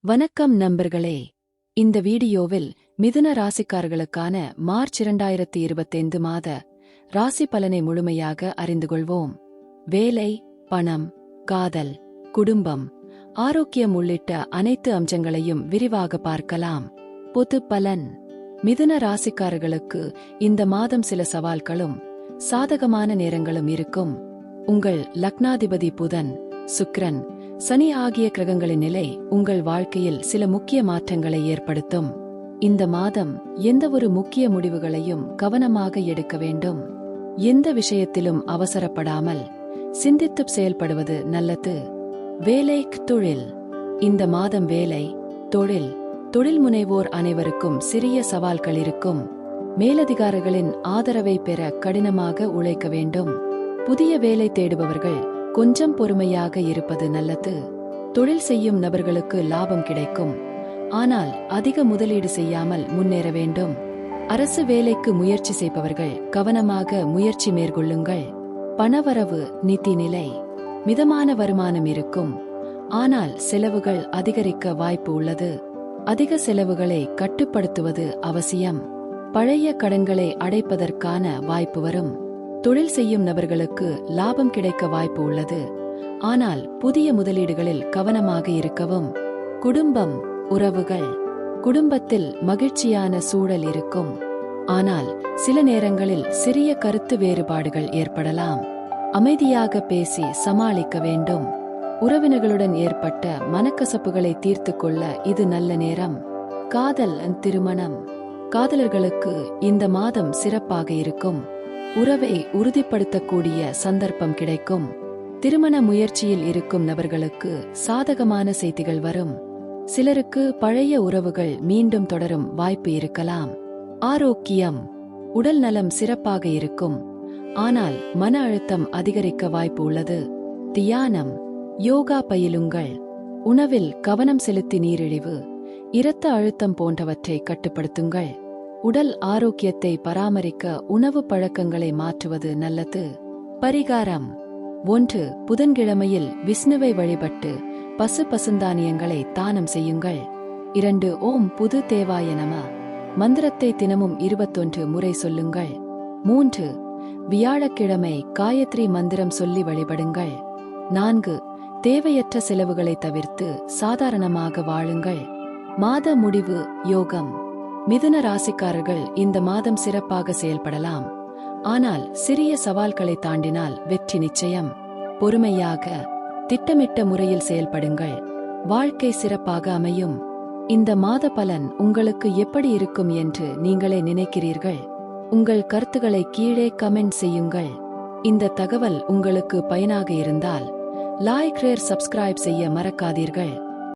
வணக்கம் நண்பர்களே. இந்த வீடியோவில் மிதுன ராசிக்காரர்களுக்கான மார்ச் 2025 மாத ராசி பலனை முழுமையாக அறிந்து கொள்வோம். வேலை, பணம், காதல், குடும்பம், ஆரோக்கியம் உள்ளிட்ட அனைத்து அம்சங்களையும் விரிவாக பார்க்கலாம். பொது பலன். மிதுன ராசிக்காரர்களுக்கு இந்த மாதம் சில சவால்களும் சாதகமான நேரங்களும் இருக்கும். உங்கள் லக்னாதிபதி புதன், சுக்கிரன், சனி ஆகிய கிரகங்களின் நிலை உங்கள் வாழ்க்கையில் சில முக்கிய மாற்றங்களை ஏற்படுத்தும். இந்த மாதம் எந்தவொரு முக்கிய முடிவுகளையும் கவனமாக எடுக்க வேண்டும். எந்த விஷயத்திலும் அவசரப்படாமல் சிந்தித்து செயல்படுவது நல்லது. வேலை, தொழில். இந்த மாதம் வேலை, தொழில் முனைவோர் அனைவருக்கும் சிறிய சவால்கள் இருக்கும். மேலதிகாரிகளின் ஆதரவை பெற கடினமாக உழைக்க வேண்டும். புதிய வேலை தேடுபவர்கள் கொஞ்சம் பொறுமையாக இருப்பது நல்லது. தொழில் செய்யும் நபர்களுக்கு லாபம் கிடைக்கும், ஆனால் அதிக முதலீடு செய்யாமல் முன்னேற வேண்டும். அரசு வேலைக்கு முயற்சி செய்பவர்கள் கவனமாக முயற்சி மேற்கொள்ளுங்கள். பணவரவு, நிதி நிலை. மிதமான வருமானம் இருக்கும், ஆனால் செலவுகள் அதிகரிக்க வாய்ப்பு உள்ளது. அதிக செலவுகளை கட்டுப்படுத்துவது அவசியம். பழைய கடன்களை அடைப்பதற்கான வாய்ப்பு வரும். தொழில் செய்யும் நபர்களுக்கு லாபம் கிடைக்க வாய்ப்பு உள்ளது, ஆனால் புதிய முதலீடுகளில் கவனமாக இருக்கவும். குடும்பம், உறவுகள். குடும்பத்தில் மகிழ்ச்சியான சூழல் இருக்கும், ஆனால் சில நேரங்களில் சிறிய கருத்து வேறுபாடுகள் ஏற்படலாம். அமைதியாக பேசி சமாளிக்க வேண்டும். உறவினர்களுடன் ஏற்பட்ட மனக்கசப்புகளை தீர்த்துக் கொள்ள இது நல்ல நேரம். காதல், திருமணம். காதலர்களுக்கு இந்த மாதம் சிறப்பாக இருக்கும். உறவை உறுதிப்படுத்தக்கூடிய சந்தர்ப்பம் கிடைக்கும். திருமண முயற்சியில் இருக்கும் நபர்களுக்கு சாதகமான செய்திகள் வரும். சிலருக்கு பழைய உறவுகள் மீண்டும் தொடரும் வாய்ப்பு இருக்கலாம். ஆரோக்கியம். உடல் நலம் சிறப்பாக இருக்கும், ஆனால் மன அழுத்தம் அதிகரிக்க வாய்ப்பு உள்ளது. தியானம், யோகா பயிலுங்கள். உணவில் கவனம் செலுத்தி நீரிழிவு, இரத்த அழுத்தம் போன்றவற்றை கட்டுப்படுத்துங்கள். உடல் ஆரோக்கியத்தை பராமரிக்க உணவு பழக்கங்களை மாற்றுவது நல்லது. பரிகாரம். 1. புதன்கிழமையில் விஷ்ணுவை வழிபட்டு பசுந்தானியங்களை தானம் செய்யுங்கள். 2. ஓம் புது தேவாய நம மந்திரத்தை தினமும் 21 முறை சொல்லுங்கள். 3. வியாழக்கிழமை காயத்ரி மந்திரம் சொல்லி வழிபடுங்கள். 4. தேவையற்ற செலவுகளை தவிர்த்து சாதாரணமாக வாழுங்கள். மாத முடிவு, யோகம். மிதுன ராசிக்காரர்கள் இந்த மாதம் சிறப்பாக செயல்படலாம், ஆனால் சிறிய சவால்களை தாண்டினால் வெற்றி நிச்சயம். பொறுமையாக, திட்டமிட்ட முறையில் செயல்படுங்கள். வாழ்க்கை சிறப்பாக அமையும். இந்த மாத பலன் உங்களுக்கு எப்படி இருக்கும் என்று நீங்களே நினைக்கிறீர்கள்? உங்கள் கருத்துக்களை கீழே கமெண்ட் செய்யுங்கள். இந்த தகவல் உங்களுக்கு பயனாக இருந்தால் லைக், ஷேர், சப்ஸ்கிரைப் செய்ய மறக்காதீர்கள்.